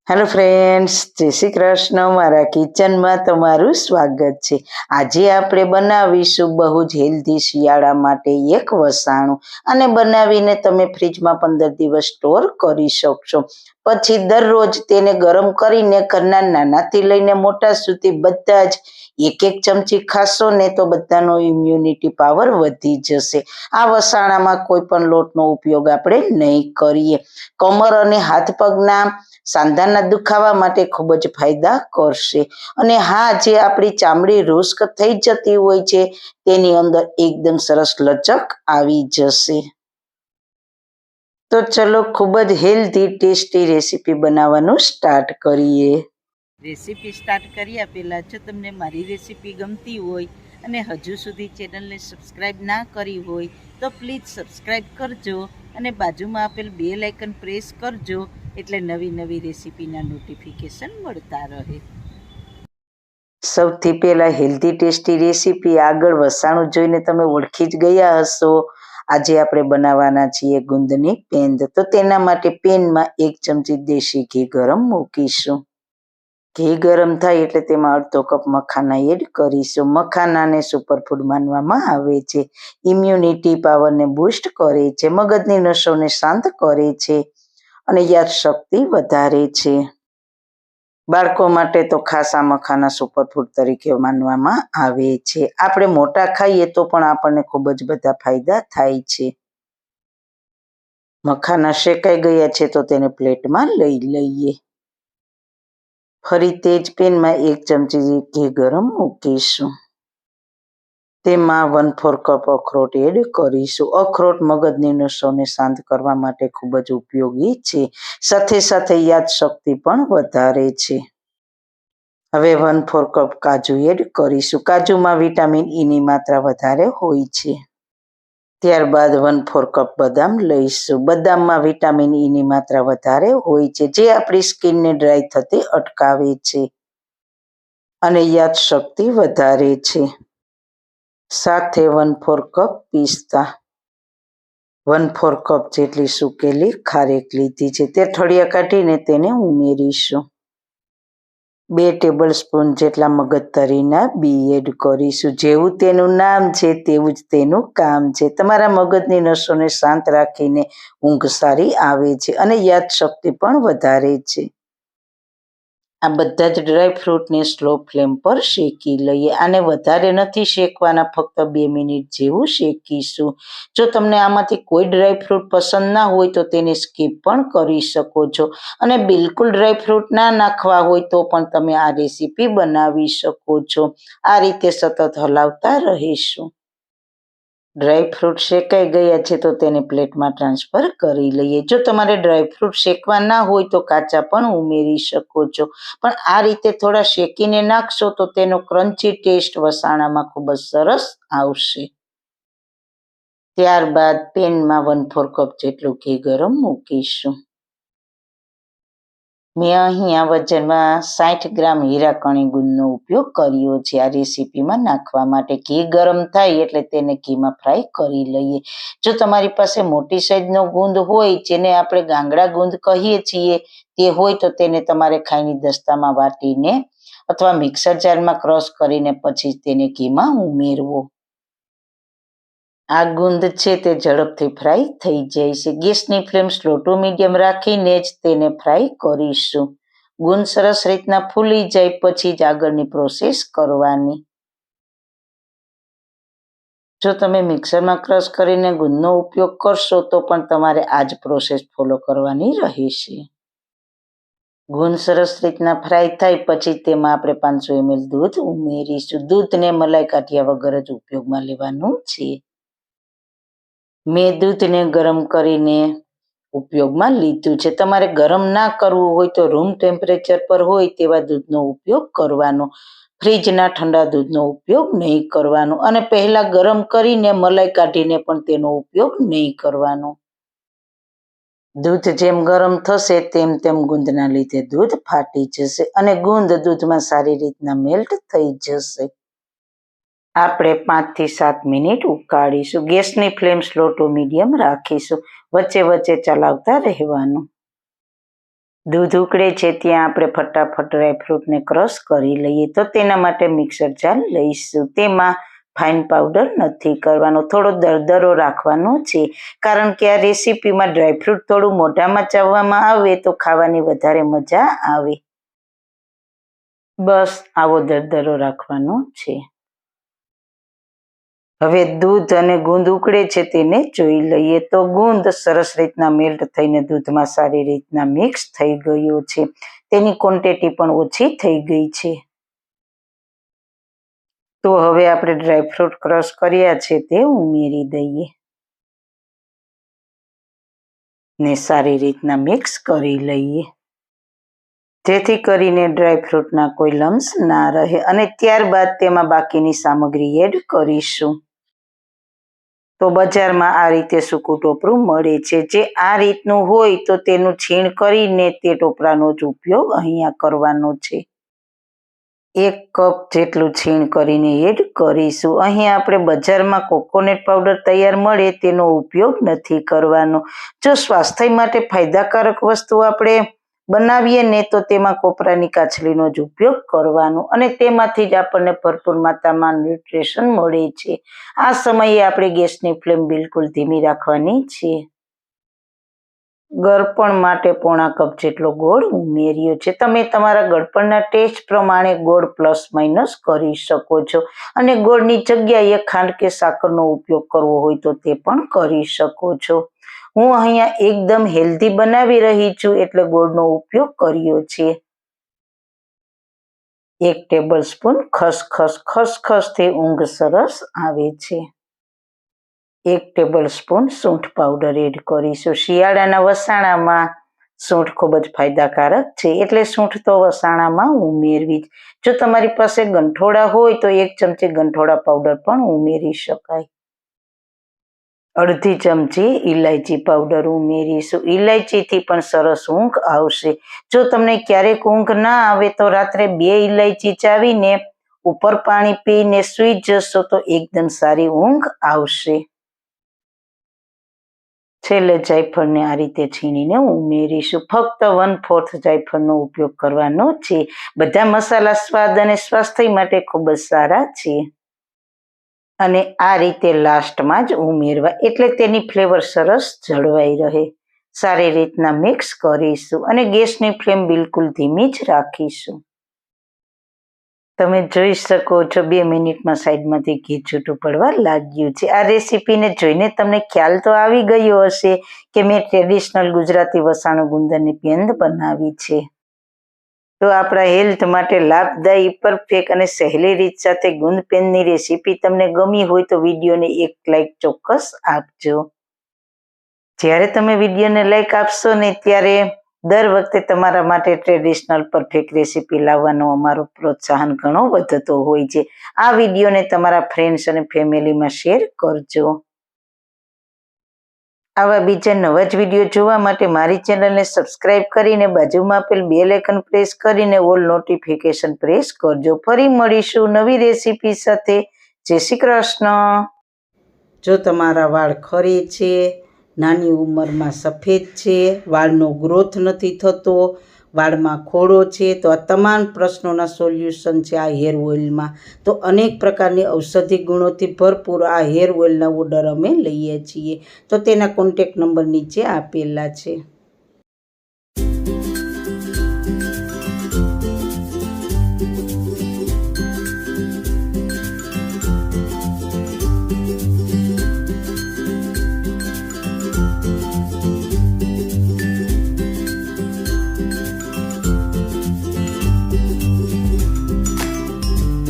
Hello friends, જય શ્રી કૃષ્ણ. મારા કિચનમાં તમારું સ્વાગત છે. આજે આપણે બનાવીશું બહુ જ હેલ્ધી શિયાળા માટે એક વસાણું, અને બનાવીને તમે ફ્રીજમાં 15 દિવસ સ્ટોર કરી શકશો. પછી દરરોજ તેને ગરમ કરીને ઘરના નાનાથી લઈને મોટા સુધી બધા જ એક ચમચી ખાશો ને તો બધાનો ઇમ્યુનિટી પાવર વધી જશે. આ વસાણામાં કોઈ પણ લોટનો ઉપયોગ આપણે નહીં કરીએ. કમર અને હાથ પગના સાંધાના દુખાવા માટે ખૂબ જ ફાયદા કરશે. અને હા, જે આપણી ચામડી રૂસ્ક થઈ જતી હોય છે તેની અંદર એકદમ સરસ લચક આવી જશે. તો ચલો ખૂબ જ હેલ્ધી ટેસ્ટી રેસીપી બનાવવાનું સ્ટાર્ટ કરીએ. રેસીપી સ્ટાર્ટ કર્યા પહેલાં જો તમને મારી રેસીપી ગમતી હોય અને હજુ સુધી ચેનલને સબસ્ક્રાઈબ ના કરી હોય તો પ્લીઝ સબસ્ક્રાઈબ કરજો અને બાજુમાં આપેલ બેલ આઇકન પ્રેસ કરજો, એટલે નવી નવી રેસીપીના નોટિફિકેશન મળતા રહે. સૌથી પહેલાં હેલ્ધી ટેસ્ટી રેસીપી આગળ વસાણું જોઈને તમે ઓળખી જ ગયા હશો. આજે આપણે બનાવવાના છીએ ગુંદની પેંદ. તો તેના માટે પેનમાં 1 ચમચી દેશી ઘી ગરમ મૂકીશું. ઘી ગરમ થાય એટલે તેમાં અડધો કપ મખાના એડ કરીશું. મખાનાને સુપરફૂડ માનવામાં આવે છે. ઇમ્યુનિટી પાવરને બૂસ્ટ કરે છે, મગજની નસોને શાંત કરે છે અને યાદશક્તિ વધારે છે. બાળકો માટે તો ખાસ આ મખાના સુપરફૂડ તરીકે માનવામાં આવે છે. આપણે મોટા ખાઈએ તો પણ આપણને ખૂબ જ બધા ફાયદા થાય છે. મખાના શેકાઈ ગયા છે તો તેને પ્લેટમાં લઈ લઈએ. ફરી તે જ પેનમાં 1 ચમચી ઘી ગરમ મૂકીશું. તેમાં 1/4 કપ અખરોટ એડ કરીશું. અખરોટ મગજની નસોને શાંત કરવા માટે ખૂબ જ ઉપયોગી છે, સાથે સાથે યાદશક્તિ પણ વધારે છે. હવે 1/4 કપ કાજુ એડ કરીશું. કાજુમાં વિટામિન ઈની માત્રા વધારે હોય છે. ત્યારબાદ 1/4 કપ બદામ લઈશું. બદામમાં વિટામિન ઈની માત્રા વધારે હોય છે, જે આપણી સ્કિનને ડ્રાય થતી અટકાવે છે અને યાદશક્તિ વધારે છે. સાથે 1/4 કપ પિસ્તા, 1/4 કપ જેટલી સૂકેલી ખારેક લીધી છે, તે ઠળિયા કાઢીને તેને ઉમેરીશું. 2 ટેબલ સ્પૂન જેટલા મગજતરીના બી એડ કરીશું. જેવું તેનું નામ છે તેવું જ તેનું કામ છે. તમારા મગજની નસોને શાંત રાખીને ઊંઘ સારી આવે છે અને યાદશક્તિ પણ વધારે છે. આ બધા જ ડ્રાયફ્રૂટને સ્લો ફ્લેમ પર શેકી લઈએ. આને વધારે નથી શેકવાના, ફક્ત 2 મિનિટ જેવું શેકીશું. જો તમને આમાંથી કોઈ ડ્રાયફ્રૂટ પસંદ ના હોય તો તેને સ્કીપ પણ કરી શકો છો, અને બિલકુલ ડ્રાયફ્રૂટ ના નાખવા હોય તો પણ તમે આ રેસીપી બનાવી શકો છો. આ રીતે સતત હલાવતા રહીશું. ડ્રાયફ્રૂટ શેકાઈ ગયા છે તો તેને પ્લેટમાં ટ્રાન્સફર કરી લઈએ. જો તમારે ડ્રાયફ્રૂટ શેકવા ના હોય તો કાચા પણ ઉમેરી શકો છો, પણ આ રીતે થોડા શેકીને નાખશો તો તેનો ક્રન્ચી ટેસ્ટ વસાણામાં ખૂબ જ સરસ આવશે. ત્યારબાદ પેનમાં 1/4 કપ જેટલું ઘી ગરમ મૂકીશું. મેં અહીંયા વજનમાં 60 ગ્રામ હીરાકણી ગુંદનો ઉપયોગ કર્યો છે આ રેસીપીમાં નાખવા માટે. ઘી ગરમ થાય એટલે તેને ઘીમાં ફ્રાય કરી લઈએ. જો તમારી પાસે મોટી સાઈઝનો ગુંદ હોય, જેને આપણે ગાંગડા ગુંદ કહીએ છીએ, તે હોય તો તેને તમારે ખાયની દસ્તામાં વાટીને અથવા મિક્સર જારમાં ક્રશ કરીને પછી તેને ઘીમાં ઉમેરવો. આ ગુંદ છે તે ઝડપથી ફ્રાય થઈ જાય છે. ગેસની ફ્લેમ સ્લો ટુ મીડિયમ રાખીને જ તેને ફ્રાય કરીશું. ગુંદ સરસ રીતના ફૂલી જાય પછી જ આગળની પ્રોસેસ કરવાની. જો તમે મિક્સરમાં ક્રશ કરીને ગુંદનો ઉપયોગ કરશો તો પણ તમારે આ જ પ્રોસેસ ફોલો કરવાની રહેશે. ગુંદ સરસ રીતના ફ્રાય થાય પછી તેમાં આપણે 500 ml દૂધ ઉમેરીશું. દૂધને મલાઈ કાઢ્યા વગર જ ઉપયોગમાં લેવાનું છે. મેં દૂધને ગરમ કરીને ઉપયોગમાં લીધું છે. તમારે ગરમ ના કરવું હોય તો રૂમ ટેમ્પરેચર પર હોય તેવા દૂધનો ઉપયોગ કરવાનો. ફ્રીજના ઠંડા દૂધનો ઉપયોગ નહીં કરવાનો, અને પહેલા ગરમ કરીને મલાઈ કાઢીને પણ તેનો ઉપયોગ નહીં કરવાનો. દૂધ જેમ ગરમ થશે તેમ તેમ ગુંદના લીધે દૂધ ફાટી જશે અને ગુંદ દૂધમાં સારી રીતના મેલ્ટ થઈ જશે. આપણે 5 થી 7 મિનિટ ઉકાળીશું. ગેસની ફ્લેમ સ્લો ટુ મીડિયમ રાખીશું. વચ્ચે વચ્ચે ચલાવતા રહેવાનું. દૂધ ઉકળે છે ત્યાં આપણે ફટાફટ ડ્રાયફ્રૂટને ક્રશ કરી લઈએ. તો તેના માટે મિક્સર જાર લઈશું. તેમાં ફાઇન પાવડર નથી કરવાનો, થોડો દરદરો રાખવાનો છે, કારણ કે આ રેસીપીમાં ડ્રાયફ્રૂટ થોડું મોઢામાં ચાવવામાં આવે તો ખાવાની વધારે મજા આવે. બસ આવો દરદરો રાખવાનો છે. હવે દૂધ અને ગુંદ ઉકળે છે તેને જોઈ લઈએ. તો ગુંદ સરસ રીતના મેલ્ટ થઈને દૂધમાં સારી રીતના મિક્સ થઈ ગયો છે. તેની ક્વોન્ટિટી પણ ઓછી થઈ ગઈ છે. તો હવે આપણે ડ્રાયફ્રૂટ ક્રશ કર્યા છે તે ઉમેરી દઈએ ને સારી રીતના મિક્સ કરી લઈએ, જેથી કરીને ડ્રાયફ્રૂટના કોઈ લમ્સ ના રહે. અને ત્યારબાદ તેમાં બાકીની સામગ્રી એડ કરીશું. તો બજારમાં આ રીતે સૂકું ટોપરું મળે છે. જે આ રીતનું હોય તો તેનું છીણ કરીને તે ટોપરાનો જ ઉપયોગ અહીંયા કરવાનો છે. 1 કપ જેટલું છીણ કરીને એડ કરીશું. અહીં આપણે બજારમાં કોકોનટ પાવડર તૈયાર મળે તેનો ઉપયોગ નથી કરવાનો. જો સ્વાસ્થ્ય માટે ફાયદાકારક વસ્તુ આપણે બનાવીએ ને તો તેમાં કોપરાની કાચલીનો જ ઉપયોગ કરવાનો, અને તેમાંથી જ આપણને ભરપૂર માત્રામાં ન્યુટ્રિશન મળે છે. આ સમયે આપણે ગેસની ફ્લેમ બિલકુલ ધીમી રાખવાની છે. ગળપણ માટે 1/4 કપ જેટલો ગોળ ઉમેર્યો છે. તમે તમારા ગળપણના ટેસ્ટ પ્રમાણે ગોળ પ્લસ માઇનસ કરી શકો છો, અને ગોળની જગ્યાએ ખાંડ કે સાકરનો ઉપયોગ કરવો હોય તો તે પણ કરી શકો છો. હું અહીંયા એકદમ હેલ્ધી બનાવી રહી છું એટલે ગોળનો ઉપયોગ કર્યો છે. 1 ટેબલ સ્પૂન ખસખસ. ખસખસથી ઊંઘ સરસ આવે છે. 1 ટેબલ સ્પૂન સૂંઠ પાવડર એડ કરીશું. શિયાળાના વસાણામાં સૂંઠ ખૂબ જ ફાયદાકારક છે, એટલે સૂંઠ તો વસાણામાં ઉમેરવી જ. જો તમારી પાસે ગંઠોડા હોય તો 1 ચમચી ગંઠોડા પાવડર પણ ઉમેરી શકાય. અડધી ચમચી ઇલાયચી પાવડર ઉમેરીશું. ઇલાયચીથી પણ સરસ ઊંઘ આવશે. જો તમને ક્યારેક ઊંઘ ના આવે તો રાત્રે 2 ઇલાયચી ચાવીને ઉપર પાણી પીને સૂઈ જશો તો એકદમ સારી ઊંઘ આવશે. છેલ્લે જાયફળને આ રીતે છીણીને ઉમેરીશું. ફક્ત 1/4 જાયફળનો ઉપયોગ કરવાનો છે. બધા મસાલા સ્વાદ અને સ્વાસ્થ્ય માટે ખૂબ જ સારા છે, અને આ રીતે લાસ્ટમાં જ ઉમેરવા એટલે તેની ફ્લેવર સરસ જળવાઈ રહે. સારી રીતના મિક્સ કરીશું અને ગેસની ફ્લેમ બિલકુલ ધીમી જ રાખીશું. તમે જોઈ શકો છો 2 મિનિટમાં સાઈડમાંથી ઘી છૂટું પડવા લાગ્યું છે. આ રેસીપીને જોઈને તમને ખ્યાલ તો આવી ગયો હશે કે મેં ટ્રેડિશનલ ગુજરાતી વસાણું ગુંદરની પેંદ બનાવી છે. તો આપણા હેલ્થ માટે લાભદાયી, પરફેક્ટ અને સહેલી રીત સાથે ગુંદ પેંદની રેસીપી તમને ગમી હોય તો વિડીયોને 1 લાઈક ચોક્કસ આપજો. જ્યારે તમે વિડીયોને લાઈક આપશો ને ત્યારે દર વખતે તમારા માટે ટ્રેડિશનલ પરફેક્ટ રેસીપી લાવવાનો અમારો પ્રોત્સાહન ઘણો વધતો હોય છે. આ વિડીયોને તમારા ફ્રેન્ડ્સ અને ફેમિલીમાં શેર કરજો. આવા બીજા નવા જ વિડીયો જોવા માટે મારી ચેનલને સબસ્ક્રાઇબ કરીને બાજુમાં આપેલ બેલ આઇકન પ્રેસ કરીને ઓલ નોટિફિકેશન પ્રેસ કરજો. ફરી મળીશું નવી રેસીપી સાથે. જય શ્રી કૃષ્ણ. જો તમારા વાળ ખરે છે, નાની ઉંમરમાં સફેદ છે, વાળનો ગ્રોથ નથી થતો, વાળમાં ખોડો છે, તો આ તમામ પ્રશ્નોના સોલ્યુશન છે આ હેર ઓઇલમાં. તો અનેક પ્રકારની ઔષધિ ગુણોથી ભરપૂર આ હેર ઓઇલના ઓર્ડર અમે લઈએ છીએ. તો તેના કોન્ટેક્ટ નંબર નીચે આપેલા છે.